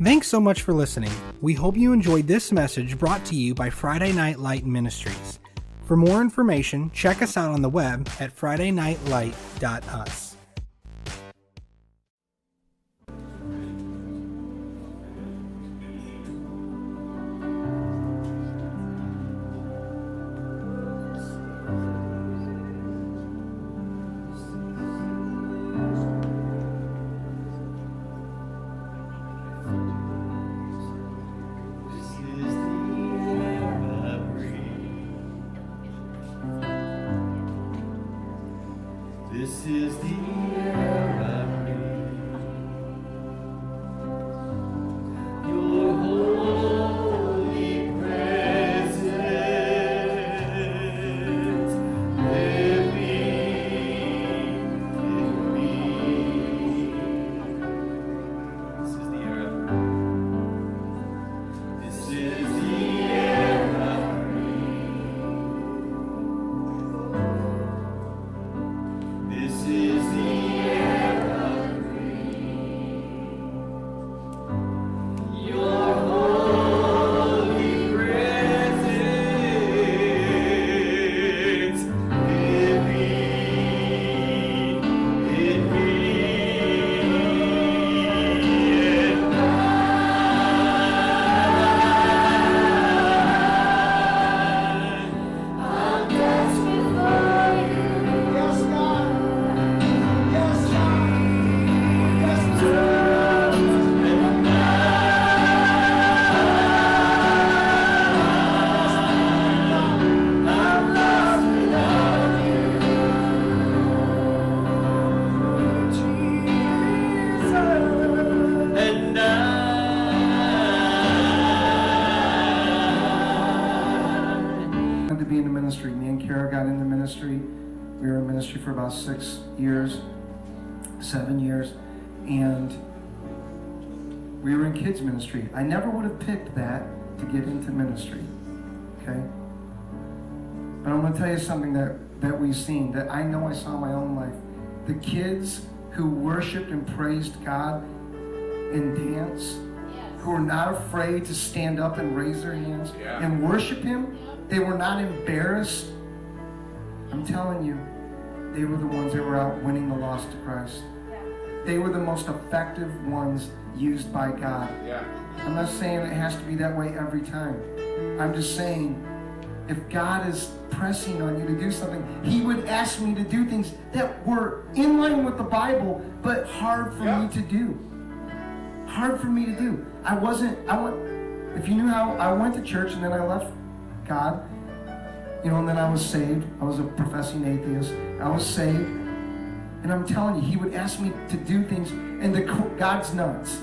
Thanks so much for listening. We hope you enjoyed this message brought to you by Friday Night Light Ministries. For more information, check us out on the web at fridaynightlight.us. This is the air I breathe. Your holy presence living in me. This is the air I breathe. This is the air I breathe. This is the air I breathe. Your holy presence living in me. And I'm desperate for you. Yes, God. Yes, God. Yes, God. I'm lost without you, Jesus. And To be in the ministry. Me and Kara got in the ministry. We were in ministry for about 6 years, 7 years, and we were in kids ministry. I never would have picked that to get into ministry, okay? But I'm going to tell you something that we've seen, that I know I saw in my own life. The kids who worshiped and praised God and danced, who were not afraid to stand up and raise their hands and worship Him, they were not embarrassed. I'm telling you, they were the ones that were out winning the lost to Christ. They were the most effective ones used by God. I'm not saying it has to be that way every time. I'm just saying, if God is pressing on you to do something, He would ask me to do things that were in line with the Bible, but hard for me to do. Hard for me to do. If you knew how I went to church and then I left God, and then I was saved. I was a professing atheist. I was saved. And I'm telling you, He would ask me to do things, and God's nuts.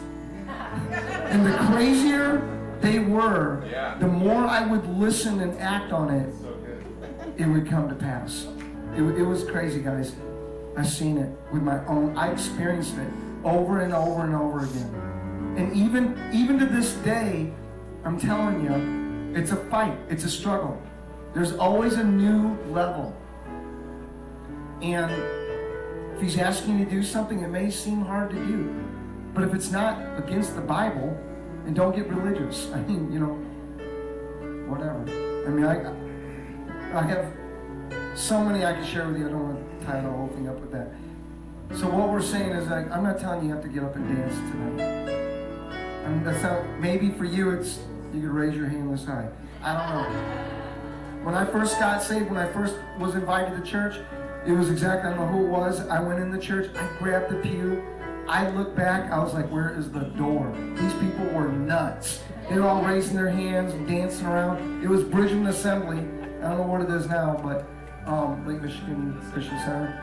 And the crazier they were, the more I would listen and act on it, it would come to pass. It was crazy, guys. I've seen it with my own. I experienced it over and over and over again. And even to this day, I'm telling you, it's a fight. It's a struggle. There's always a new level. And if He's asking you to do something, it may seem hard to do. But if it's not against the Bible, and don't get religious. I mean, whatever. I mean, I have so many I can share with you. I don't want to tie the whole thing up with that. So what we're saying is, I'm not telling you have to get up and dance tonight. That's not, maybe for you it's, you could raise your hand this high. I don't know. When I first got saved, when I first was invited to church, it was exactly, I don't know who it was. I went in the church, I grabbed the pew, I looked back, I was like, where is the door? These people were nuts. They were all raising their hands and dancing around. It was Bridgman Assembly. I don't know what it is now, but Lake Michigan Christian Center.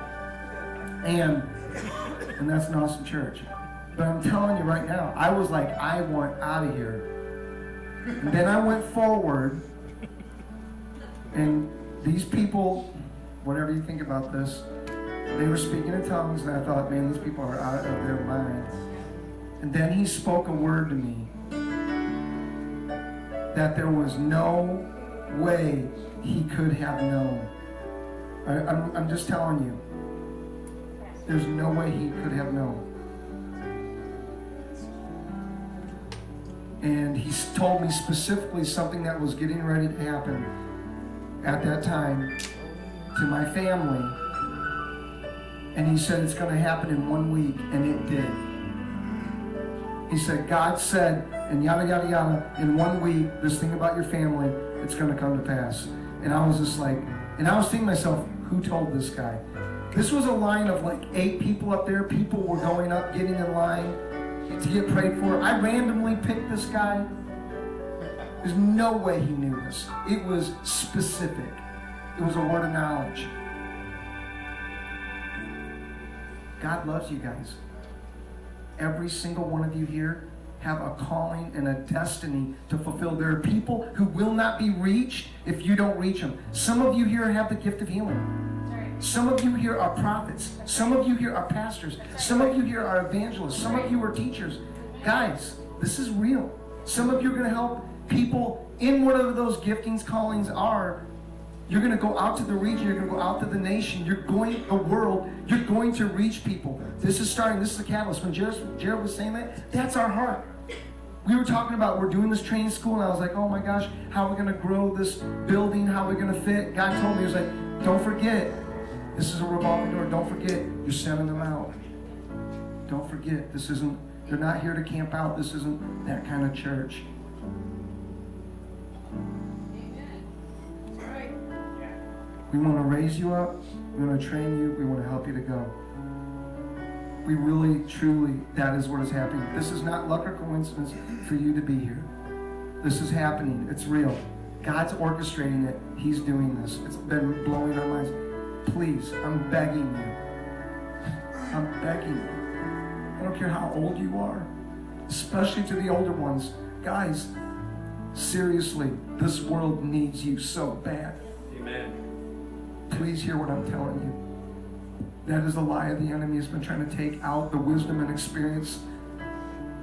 And that's an awesome church. But I'm telling you right now, I was like, I want out of here. And then I went forward, and these people, whatever you think about this, they were speaking in tongues, and I thought, man, these people are out of their minds. And then He spoke a word to me that there was no way He could have known. I'm just telling you, there's no way He could have known. And he told me specifically something that was getting ready to happen at that time to my family. And he said it's going to happen in 1 week, and it did. He said, God said, and yada, yada, yada, in 1 week, this thing about your family, it's going to come to pass. And I was just like, and I was thinking to myself, who told this guy? This was a line of like 8 people up there. People were going up, getting in line to get prayed for. I randomly picked this guy. There's no way he knew this. It was specific. It was a word of knowledge. God loves you guys. Every single one of you here have a calling and a destiny to fulfill. There are people who will not be reached if you don't reach them. Some of you here have the gift of healing. Some of you here are prophets. Some of you here are pastors. Some of you here are evangelists. Some of you are teachers. Guys, this is real. Some of you are going to help people in whatever those giftings, callings are. You're going to go out to the region. You're going to go out to the nation. You're going the world. You're going to reach people. This is starting. This is the catalyst. When Jared was saying that, that's our heart. We were talking about, we're doing this training school, and I was like, oh my gosh, how are we going to grow this building? How are we going to fit? God told me, he was like, don't forget, this is a revolving door. Don't forget, you're sending them out. Don't forget, this isn't, they're not here to camp out. This isn't that kind of church. We want to raise you up. We want to train you. We want to help you to go. We really, truly, that is what is happening. This is not luck or coincidence for you to be here. This is happening. It's real. God's orchestrating it. He's doing this. It's been blowing our minds. Please, I'm begging you. I'm begging you. I don't care how old you are, especially to the older ones. Guys, seriously, this world needs you so bad. Amen. Please hear what I'm telling you. That is the lie of the enemy. Has been trying to take out the wisdom and experience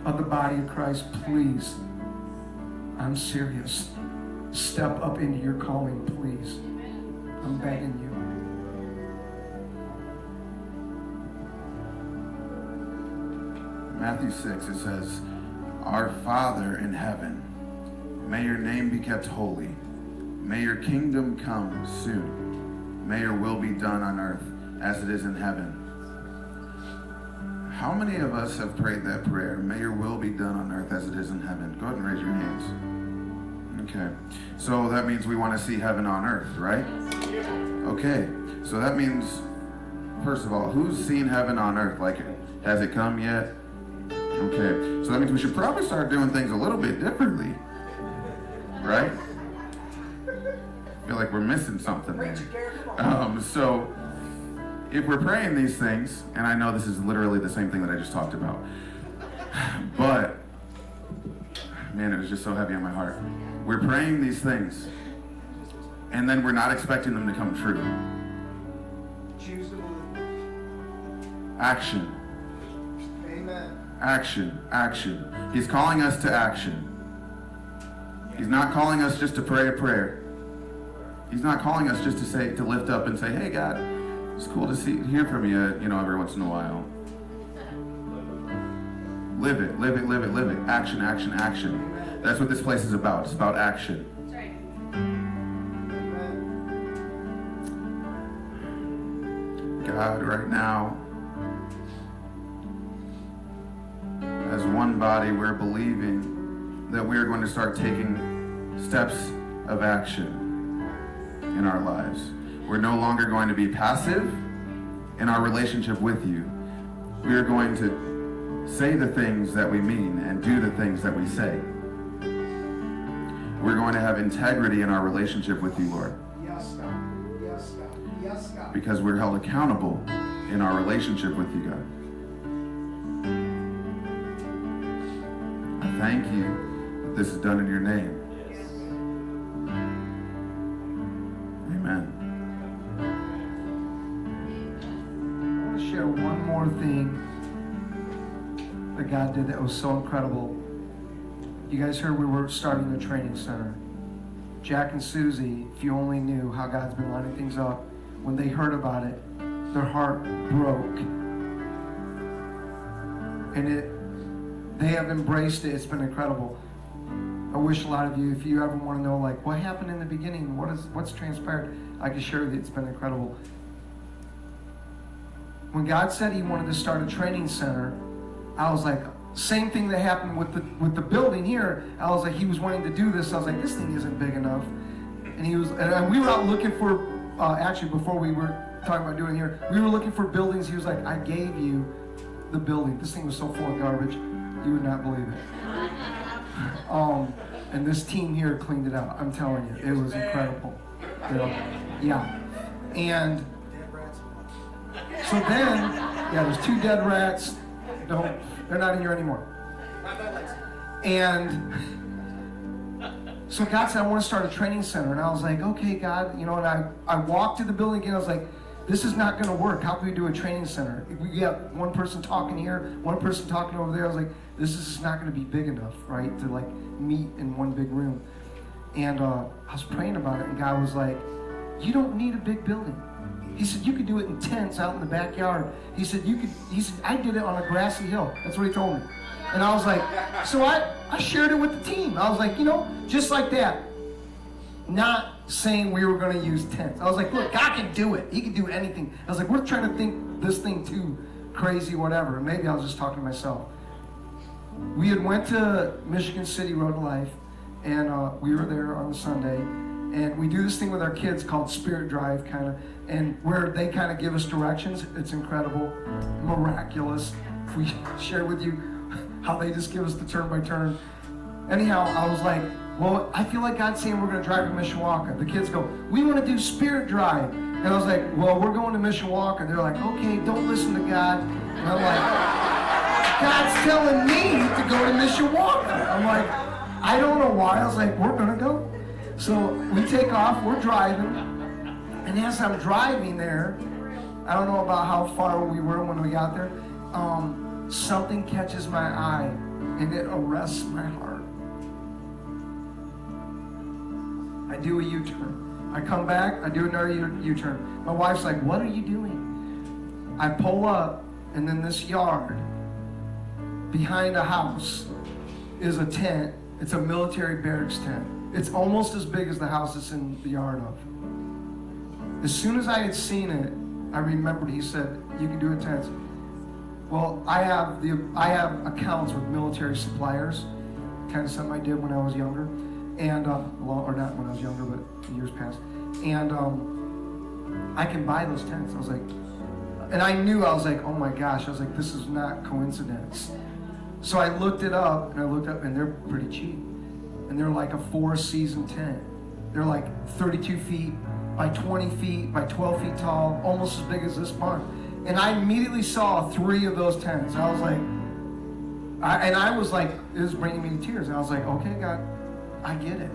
of the body of Christ. Please, I'm serious. Step up into your calling, please. I'm begging you. Matthew 6, it says, Our Father in heaven, may your name be kept holy. May your kingdom come soon. May your will be done on earth as it is in heaven. How many of us have prayed that prayer? May your will be done on earth as it is in heaven. Go ahead and raise your hands. Okay. So that means we want to see heaven on earth, right? Okay. So that means, first of all, who's seen heaven on earth? Like, has it come yet? Okay. So that means we should probably start doing things a little bit differently, right? I feel like we're missing something there. So if we're praying these things, and I know this is literally the same thing that I just talked about, but man, it was just so heavy on my heart. We're praying these things, and then we're not expecting them to come true. Choose to believe. Action. Amen. Action. Action. He's calling us to action. He's not calling us just to pray a prayer. He's not calling us just to lift up and say, hey God, it's cool to hear from you, every once in a while. Live it, live it, live it, live it. Action, action, action. That's what this place is about. It's about action. That's right. God, right now, as one body, we're believing that we are going to start taking steps of action in our lives. We're no longer going to be passive in our relationship with you. We are going to say the things that we mean and do the things that we say. We're going to have integrity in our relationship with you, Lord. Yes, God. Yes, God. Yes, God. Because we're held accountable in our relationship with you, God. I thank you that this is done in your name. Amen. I want to share one more thing that God did that was so incredible. You guys heard we were starting a training center. Jack and Susie, if you only knew how God's been lining things up, when they heard about it, their heart broke. And they have embraced it. It's been incredible. I wish a lot of you, if you ever want to know, like, what happened in the beginning, what's transpired, I can share with you. It's been incredible. When God said He wanted to start a training center, I was like, same thing that happened with the building here. I was like, He was wanting to do this. I was like, this thing isn't big enough. And we were out looking for, actually before we were talking about doing it here, we were looking for buildings. He was like, I gave you the building. This thing was so full of garbage, you would not believe it. And this team here cleaned it out. I'm telling you, it was incredible. You know? Yeah. And so then, there's 2 dead rats. They're not in here anymore. And so God said, I want to start a training center. And I was like, okay, God, and I walked to the building again. I was like, this is not going to work. How can we do a training center? If we got one person talking here, one person talking over there. I was like, this is just not going to be big enough, right? To like meet in one big room. And I was praying about it, and God was like, you don't need a big building. He said, you could do it in tents out in the backyard. He said, I did it on a grassy hill. That's what he told me. And I was like, so I shared it with the team. I was like, just like that. Not saying we were going to use tents. I was like, look, God can do it. He can do anything. I was like, we're trying to think this thing too crazy, whatever. Maybe I was just talking to myself. We had went to Michigan City Road to Life, and we were there on a Sunday. And we do this thing with our kids called Spirit Drive, kind of, and where they kind of give us directions. It's incredible, miraculous. We share with you how they just give us the turn by turn. Anyhow, I was like, well, I feel like God's saying we're going to drive to Mishawaka. The kids go, we want to do Spirit Drive. And I was like, well, we're going to Mishawaka. They're like, okay, don't listen to God. And I'm like, God's telling me to go to Mishawaka. I'm like, I don't know why. I was like, we're going to go. So we take off, we're driving, and as I'm driving there, I don't know about how far we were when we got there, something catches my eye, and it arrests my heart. I do a U-turn. I come back, I do another U-turn. My wife's like, what are you doing? I pull up, and then this yard, behind a house, is a tent. It's a military barracks tent. It's almost as big as the house it's in the yard of. As soon as I had seen it, I remembered he said, you can do it tents. Well, I have accounts with military suppliers, kind of something I did when I was younger, and or not when I was younger, but years past. And I can buy those tents. I was like, and I was like, oh my gosh, I was like, this is not coincidence. So I looked it up, and they're pretty cheap. And they're like a 4-season tent. They're like 32 feet by 20 feet by 12 feet tall, almost as big as this barn. And I immediately saw 3 of those tents. I was like, it was bringing me to tears. And I was like, okay, God, I get it.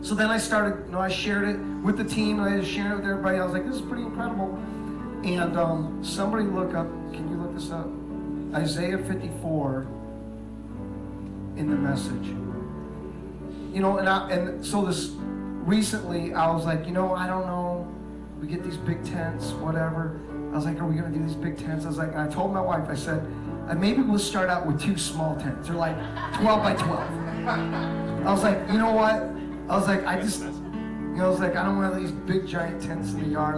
So then I started, I shared it with the team. And I just shared it with everybody. I was like, this is pretty incredible. And somebody look up, can you look this up? Isaiah 54 in the Message. And so this recently, I was like, I don't know. We get these big tents, whatever. I was like, are we going to do these big tents? I was like, and I told my wife, I said, maybe we'll start out with 2 small tents. They're like 12 by 12. I was like, you know what? I was like, I don't want these big giant tents in the yard.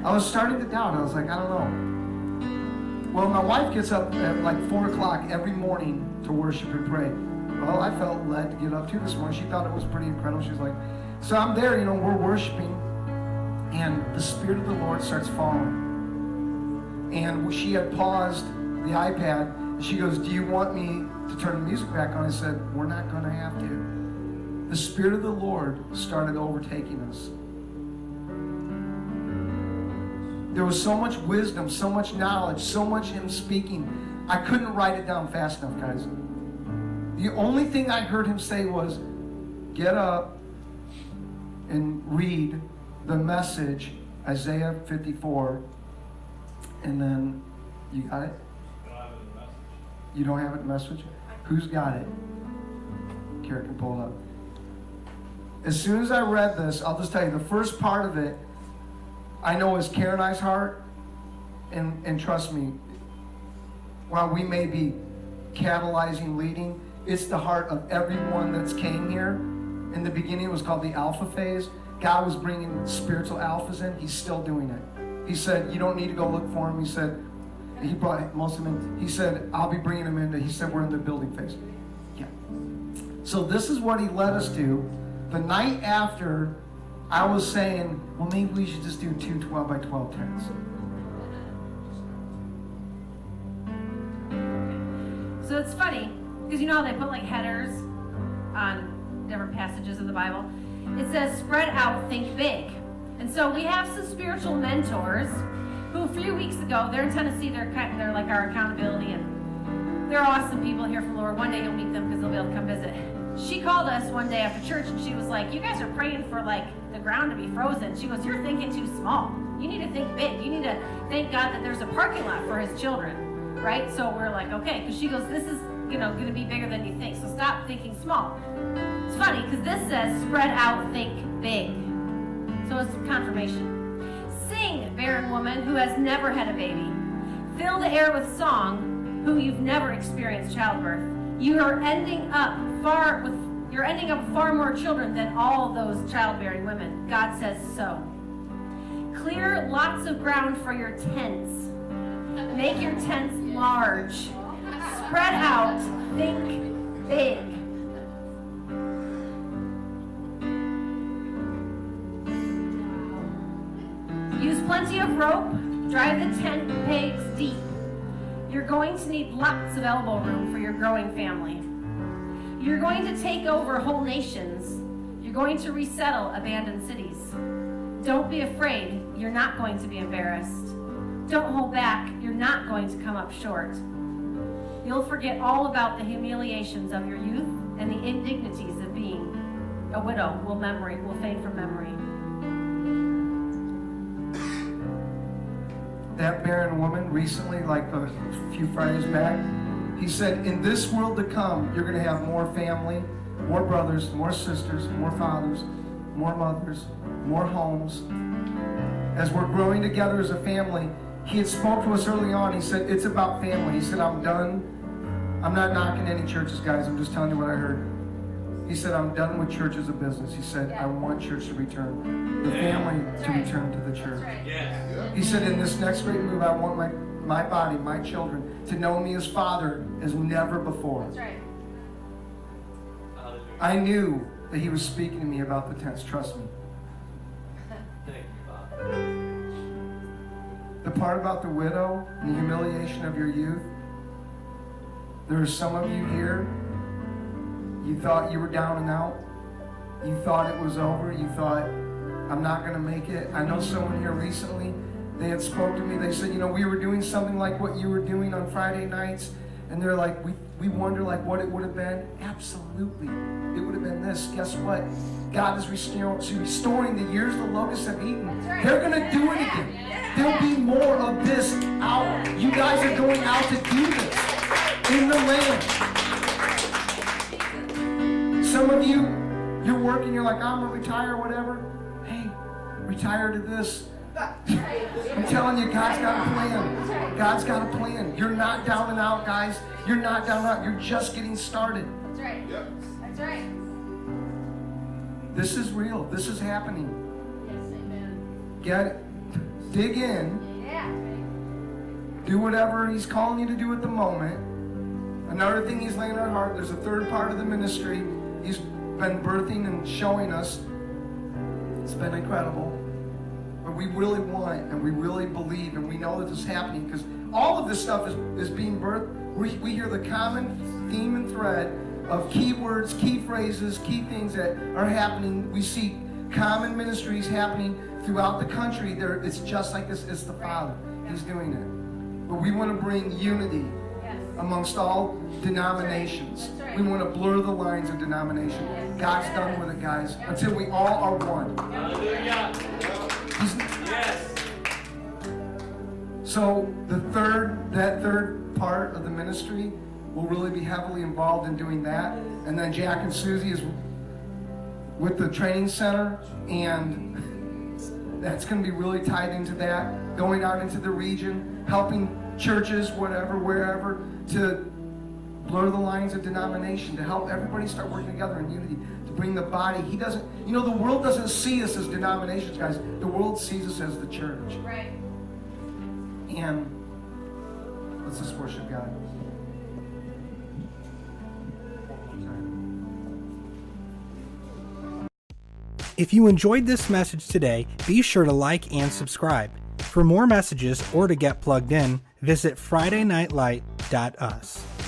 I was starting to doubt. I was like, I don't know. Well, my wife gets up at like 4 o'clock every morning to worship and pray. Well, I felt led to get up too this morning. She thought it was pretty incredible. She was like, so I'm there, we're worshiping, and the Spirit of the Lord starts falling. And she had paused the iPad, and she goes, do you want me to turn the music back on? I said, we're not going to have to. The Spirit of the Lord started overtaking us. There was so much wisdom, so much knowledge, so much Him speaking. I couldn't write it down fast enough, guys. The only thing I heard Him say was, get up and read the Message, Isaiah 54, and then, you got it? You don't have it in the Message? Who's got it? Kara can pull it up. As soon as I read this, I'll just tell you, the first part of it, I know is Kara and I's heart, and trust me, while we may be catalyzing, leading, It's the heart of everyone that's came here. In the beginning, it was called the alpha phase. God was bringing spiritual alphas in. He's still doing it. He said, you don't need to go look for them. He said, he brought most of them in. He said, I'll be bringing them in. He said, we're in the building phase. Yeah. So this is what he led us to. The night after, I was saying, well, maybe we should just do 2 12 by 12 tents. So it's funny, because you know how they put like headers on different passages of the Bible? It says, spread out, think big. And so we have some spiritual mentors who a few weeks ago, they're in Tennessee, they're like our accountability, and they're awesome people here from the Lord. One day you'll meet them because they'll be able to come visit. She called us one day after church and she was like, you guys are praying for like the ground to be frozen. She goes, you're thinking too small. You need to think big. You need to thank God that there's a parking lot for his children, right? So we're like, okay, because she goes, this is, going to be bigger than you think. So stop thinking small. It's funny because this says spread out, think big. So it's confirmation. Sing, barren woman who has never had a baby. Fill the air with song, who you've never experienced childbirth. You're ending up far more children than all those childbearing women. God says so. Clear lots of ground for your tents. Make your tents large. Spread out, think big. Use plenty of rope, drive the tent pegs deep. You're going to need lots of elbow room for your growing family. You're going to take over whole nations. You're going to resettle abandoned cities. Don't be afraid, you're not going to be embarrassed. Don't hold back, you're not going to come up short. You'll forget all about the humiliations of your youth and the indignities of being a widow will fade from memory. That barren woman recently, like a few Fridays back, he said, in this world to come, you're going to have more family, more brothers, more sisters, more fathers, more mothers, more homes. As we're growing together as a family, he had spoke to us early on. He said, it's about family. He said, I'm done. I'm not knocking any churches, guys. I'm just telling you what I heard. He said, I'm done with church as a business. He said, I want church to return, the family to return to the church. He said, in this next great move, I want my body, my children, to know me as Father as never before. That's right. I knew that he was speaking to me about the tents. Trust me. Thank you, Father. The part about the widow and the humiliation of your youth, there are some of you here, you thought you were down and out. You thought it was over. You thought, I'm not going to make it. I know someone here recently, they had spoke to me. They said, we were doing something like what you were doing on Friday nights. And they're like, we wonder like what it would have been. Absolutely. It would have been this. Guess what? God is restoring the years the locusts have eaten. Right. They're going to do it again. Yeah. There'll be more of this out. You guys are going out to do this in the land. Some of you, you're working, you're like, I'm going to retire or whatever. Hey, retire to this. I'm telling you, God's got a plan. God's got a plan. You're not down and out, guys. You're not down and out. You're just getting started. That's right. Yep. That's right. This is real. This is happening. Yes, amen. Get it. Dig in. Yeah. Do whatever he's calling you to do at the moment. Another thing he's laying on our heart, there's a third part of the ministry he's been birthing and showing us. It's been incredible. But we really want and we really believe and we know that this is happening because all of this stuff is being birthed. We hear the common theme and thread of key words, key phrases, key things that are happening. We see common ministries happening throughout the country. It's just like this. It's the Father. He's doing it. But we want to bring unity amongst all denominations. That's right. We want to blur the lines of denomination. God's done with it, guys, until we all are one. Hallelujah. Yes. So that third part of the ministry will really be heavily involved in doing that. And then Jack and Susie is with the training center, and that's going to be really tied into that, going out into the region, helping churches, whatever, wherever, to blur the lines of denomination, to help everybody start working together in unity, to bring the body. He doesn't, you know, the world doesn't see us as denominations, guys. The world sees us as the church. Right. And let's just worship God. If you enjoyed this message today, be sure to like and subscribe. For more messages or to get plugged in, visit FridayNightLight.us.